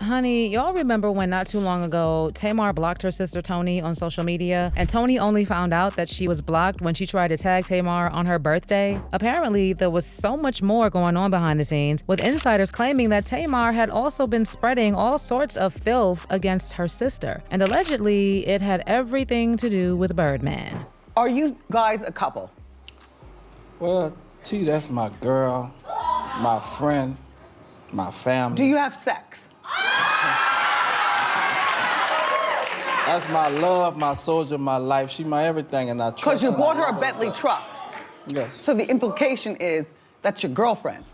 Honey, y'all remember when not too long ago, Tamar blocked her sister Toni on social media, and Toni only found out that she was blocked when she tried to tag Tamar on her birthday? Apparently, there was so much more going on behind the scenes, with insiders claiming that Tamar had also been spreading all sorts of filth against her sister, and allegedly, it had everything to do with Birdman. Are you guys a couple? Well, T, that's my girl, my friend, my family. Do you have sex? That's my love, my soldier, my life. She my everything, and I trust her. Because you bought her a Bentley truck. Yes. So the implication is that's your girlfriend.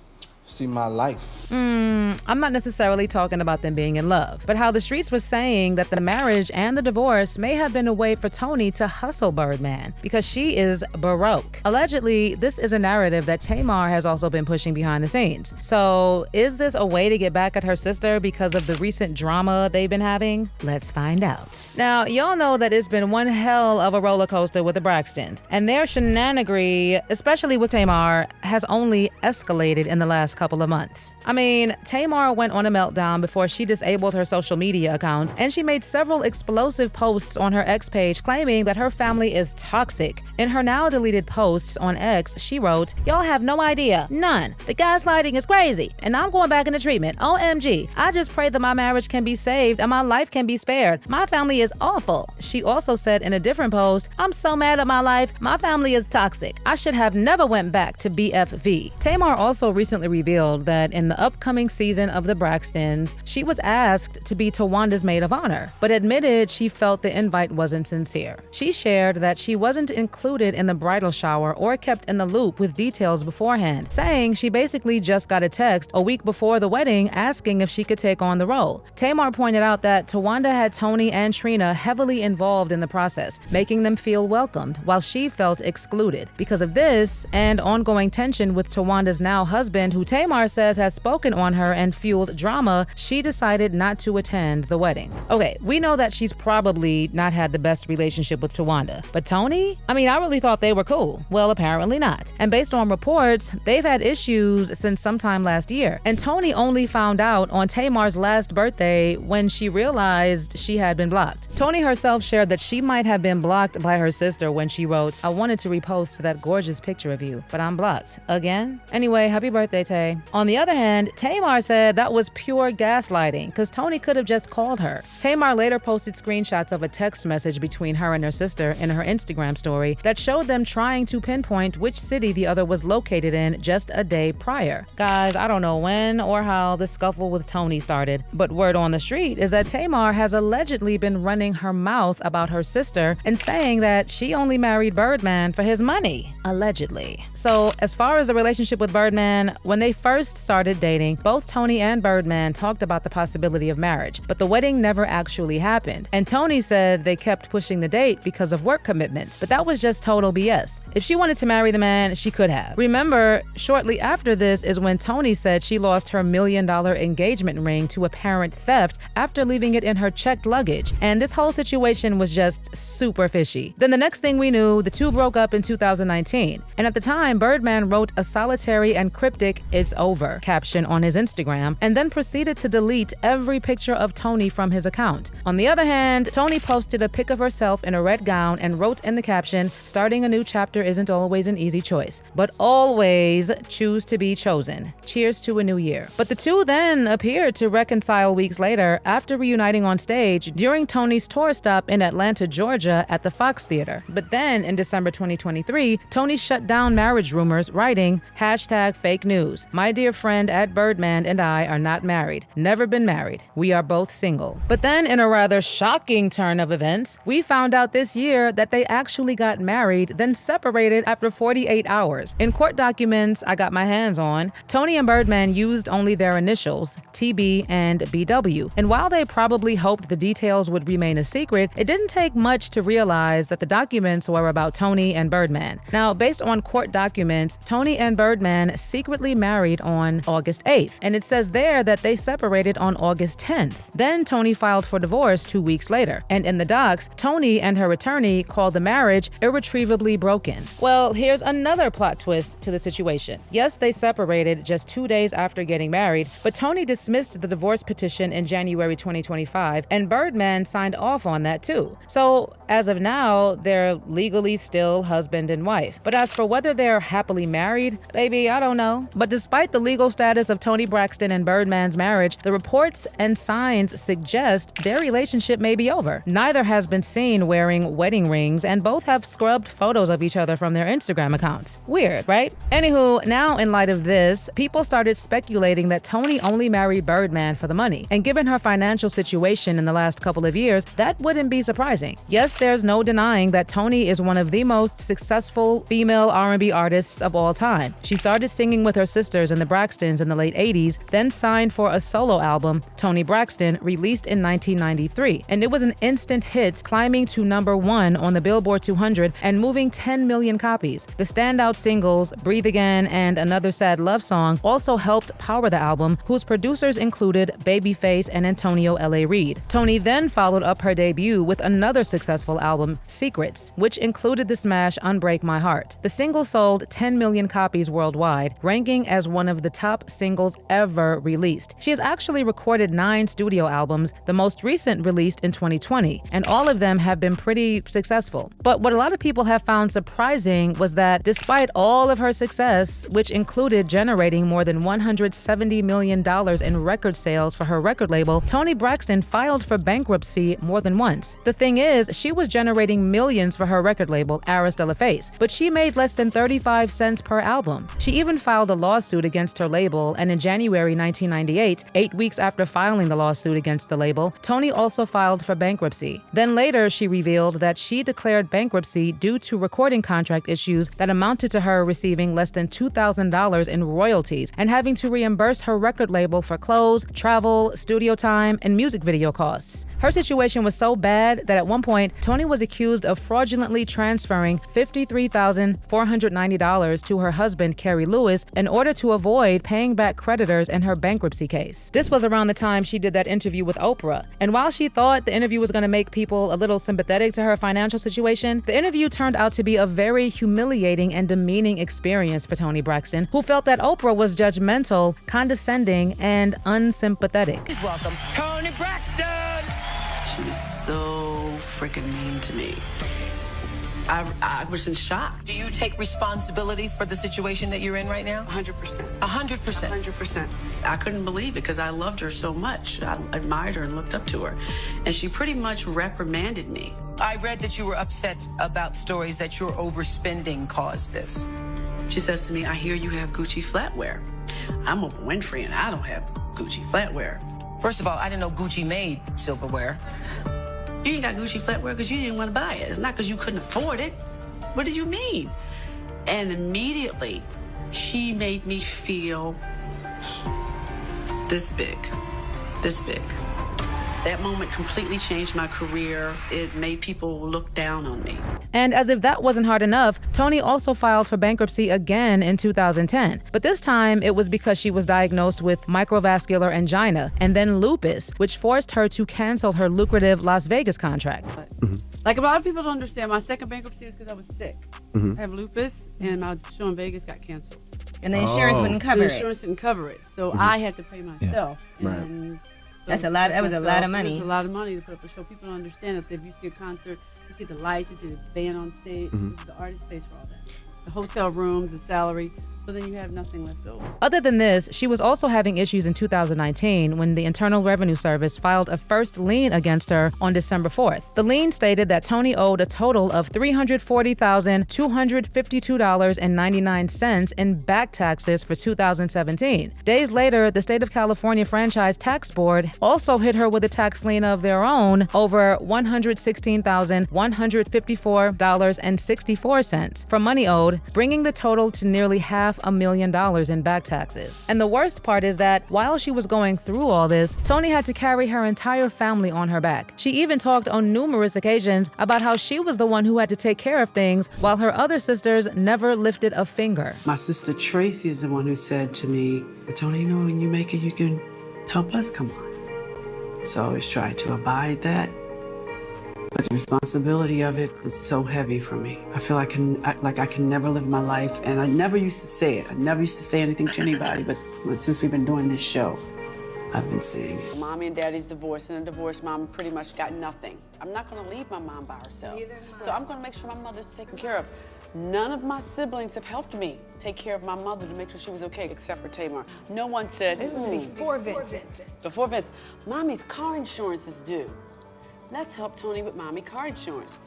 She my life. I'm not necessarily talking about them being in love, but how the streets was saying that the marriage and the divorce may have been a way for Toni to hustle Birdman because she is Baroque. Allegedly, this is a narrative that Tamar has also been pushing behind the scenes. So is this a way to get back at her sister because of the recent drama they've been having? Let's find out. Now, y'all know that it's been one hell of a roller coaster with the Braxtons, and their shenanigery, especially with Tamar, has only escalated in the last couple of months. I mean, Tamar went on a meltdown before she disabled her social media accounts, and she made several explosive posts on her X page claiming that her family is toxic. In her now deleted posts on X, she wrote, "Y'all have no idea, none. The gaslighting is crazy, and I'm going back into treatment. OMG. I just pray that my marriage can be saved and my life can be spared. My family is awful." She also said in a different post, "I'm so mad at my life. My family is toxic. I should have never went back to BFV." Tamar also recently revealed that in the upcoming season of the Braxtons, she was asked to be Tawanda's maid of honor, but admitted she felt the invite wasn't sincere. She shared that she wasn't included in the bridal shower or kept in the loop with details beforehand, saying she basically just got a text a week before the wedding asking if she could take on the role. Tamar pointed out that Tawanda had Toni and Trina heavily involved in the process, making them feel welcomed, while she felt excluded. Because of this and ongoing tension with Tawanda's now husband, who Tamar says has spoken on her and fueled drama, she decided not to attend the wedding. Okay, we know that she's probably not had the best relationship with Tawanda, but Toni? I mean, I really thought they were cool. Well, apparently not. And based on reports, they've had issues since sometime last year. And Toni only found out on Tamar's last birthday when she realized she had been blocked. Toni herself shared that she might have been blocked by her sister when she wrote, "I wanted to repost that gorgeous picture of you, but I'm blocked." Again? Anyway, happy birthday, Tay. On the other hand, Tamar said that was pure gaslighting because Toni could have just called her. Tamar later posted screenshots of a text message between her and her sister in her Instagram story that showed them trying to pinpoint which city the other was located in just a day prior. Guys, I don't know when or how the scuffle with Toni started, but word on the street is that Tamar has allegedly been running her mouth about her sister and saying that she only married Birdman for his money, allegedly. So as far as the relationship with Birdman, when they first started dating, both Toni and Birdman talked about the possibility of marriage, but the wedding never actually happened. And Toni said they kept pushing the date because of work commitments, but that was just total BS. If she wanted to marry the man, she could have. Remember, shortly after this is when Toni said she lost her $1 million engagement ring to apparent theft after leaving it in her checked luggage, and this whole situation was just super fishy. Then the next thing we knew, the two broke up in 2019, and at the time, Birdman wrote a solitary and cryptic "It's over" caption on his Instagram, and then proceeded to delete every picture of Toni from his account. On the other hand, Toni posted a pic of herself in a red gown and wrote in the caption, "Starting a new chapter isn't always an easy choice, but always choose to be chosen. Cheers to a new year." But the two then appeared to reconcile weeks later after reuniting on stage during Toni's tour stop in Atlanta, Georgia at the Fox Theater. But then in December 2023, Toni shut down marriage rumors, writing, "#fake news. My dear friend at Birdman and I are not married. Never been married. We are both single." But then in a rather shocking turn of events, we found out this year that they actually got married, then separated after 48 hours. In court documents I got my hands on, Toni and Birdman used only their initials, TB and BW. And while they probably hoped the details would remain a secret, it didn't take much to realize that the documents were about Toni and Birdman. Now, based on court documents, Toni and Birdman secretly married on August August 8th, and it says there that they separated on August 10th. Then Toni filed for divorce 2 weeks later, and in the docs, Toni and her attorney called the marriage irretrievably broken. Well, here's another plot twist to the situation. Yes, they separated just 2 days after getting married, but Toni dismissed the divorce petition in January 2025, and Birdman signed off on that too. So, as of now, they're legally still husband and wife. But as for whether they're happily married, baby, I don't know. But despite the legal status of Toni Braxton and Birdman's marriage, the reports and signs suggest their relationship may be over. Neither has been seen wearing wedding rings, and both have scrubbed photos of each other from their Instagram accounts. Weird, right? Anywho, now in light of this, people started speculating that Toni only married Birdman for the money. And given her financial situation in the last couple of years, that wouldn't be surprising. Yes, there's no denying that Toni is one of the most successful female R&B artists of all time. She started singing with her sisters in the Braxtons in the late 80s, then signed for a solo album, Toni Braxton, released in 1993. And it was an instant hit, climbing to #1 on the Billboard 200 and moving 10 million copies. The standout singles, Breathe Again and Another Sad Love Song, also helped power the album, whose producers included Babyface and Antonio L.A. Reid. Toni then followed up her debut with another successful album, Secrets, which included the smash Unbreak My Heart. The single sold 10 million copies worldwide, ranking as one of the top singles ever released. She has actually recorded 9 studio albums, the most recent released in 2020, and all of them have been pretty successful. But what a lot of people have found surprising was that despite all of her success, which included generating more than $170 million in record sales for her record label, Toni Braxton filed for bankruptcy more than once. The thing is, she was generating millions for her record label, Aris de la Face, but she made less than 35 cents per album. She even filed a lawsuit against her label, and in January 1998, 8 weeks after filing the lawsuit against the label, Toni also filed for bankruptcy. Then later, she revealed that she declared bankruptcy due to recording contract issues that amounted to her receiving less than $2,000 in royalties and having to reimburse her record label for clothes, travel, studio time, and music video costs. Her situation was so bad that at one point, Toni was accused of fraudulently transferring $53,490 to her husband, Kerry Lewis, in order to avoid paying back creditors in her bankruptcy case. This was around the time she did that interview with Oprah. And while she thought the interview was going to make people a little sympathetic to her financial situation, the interview turned out to be a very humiliating and demeaning experience for Toni Braxton, who felt that Oprah was judgmental, condescending, and unsympathetic. Please welcome Toni Braxton! She was so freaking mean to me. I was in shock. Do you take responsibility for the situation that you're in right now? 100%. 100%? 100%. I couldn't believe it because I loved her so much. I admired her and looked up to her. And she pretty much reprimanded me. I read that you were upset about stories that your overspending caused this. She says to me, I hear you have Gucci flatware. I'm Oprah Winfrey and I don't have Gucci flatware. First of all, I didn't know Gucci made silverware. You ain't got Gucci flatware because you didn't want to buy it. It's not because you couldn't afford it. What do you mean? And immediately, she made me feel this big, this big. That moment completely changed my career. It made people look down on me. And as if that wasn't hard enough, Toni also filed for bankruptcy again in 2010. But this time, it was because she was diagnosed with microvascular angina and then lupus, which forced her to cancel her lucrative Las Vegas contract. Like a lot of people don't understand, my second bankruptcy was because I was sick. I have lupus, and my show in Vegas got canceled. And the insurance wouldn't cover The insurance didn't cover it, so I had to pay myself. And so That's a lot. That was a lot of money. It's a lot of money to put up a show. People don't understand it. So if you see a concert, you see the lights, you see the band on stage, the artist pays for all that. The hotel rooms, the salary. So then you have nothing left over. Other than this, she was also having issues in 2019 when the Internal Revenue Service filed a first lien against her on December 4th. The lien stated that Toni owed a total of $340,252.99 in back taxes for 2017. Days later, the State of California Franchise Tax Board also hit her with a tax lien of their own over $116,154.64 for money owed, bringing the total to nearly half $500,000 in back taxes. And the worst part is that while she was going through all this, Toni had to carry her entire family on her back. She even talked on numerous occasions about how she was the one who had to take care of things while her other sisters never lifted a finger. My sister Tracy is the one who said to me, Toni, you know, when you make it, you can help us come on. So I always try to abide that. But the responsibility of it is so heavy for me. I feel I can never live my life, and I never used to say it. I never used to say anything to anybody, but since we've been doing this show, I've been saying it. Mommy and Daddy's divorced, and a divorced mom pretty much got nothing. I'm not gonna leave my mom by herself. So I'm gonna make sure my mother's taken care of. None of my siblings have helped me take care of my mother to make sure she was okay, except for Tamar. No one said, This is before Vincent. Before Vince, Mommy's car insurance is due. Let's help Toni with Mommy car insurance.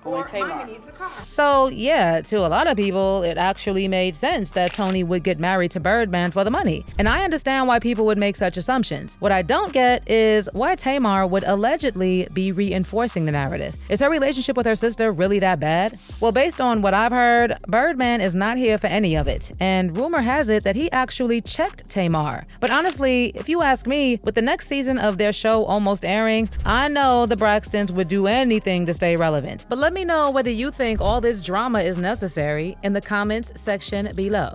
Or Mommy needs a car. So yeah, to a lot of people, it actually made sense that Toni would get married to Birdman for the money. And I understand why people would make such assumptions. What I don't get is why Tamar would allegedly be reinforcing the narrative. Is her relationship with her sister really that bad? Well, based on what I've heard, Birdman is not here for any of it. And rumor has it that he actually checked Tamar. But honestly, if you ask me, with the next season of their show almost airing, I know the Braxtons would do anything to stay relevant. But let me know whether you think all this drama is necessary in the comments section below.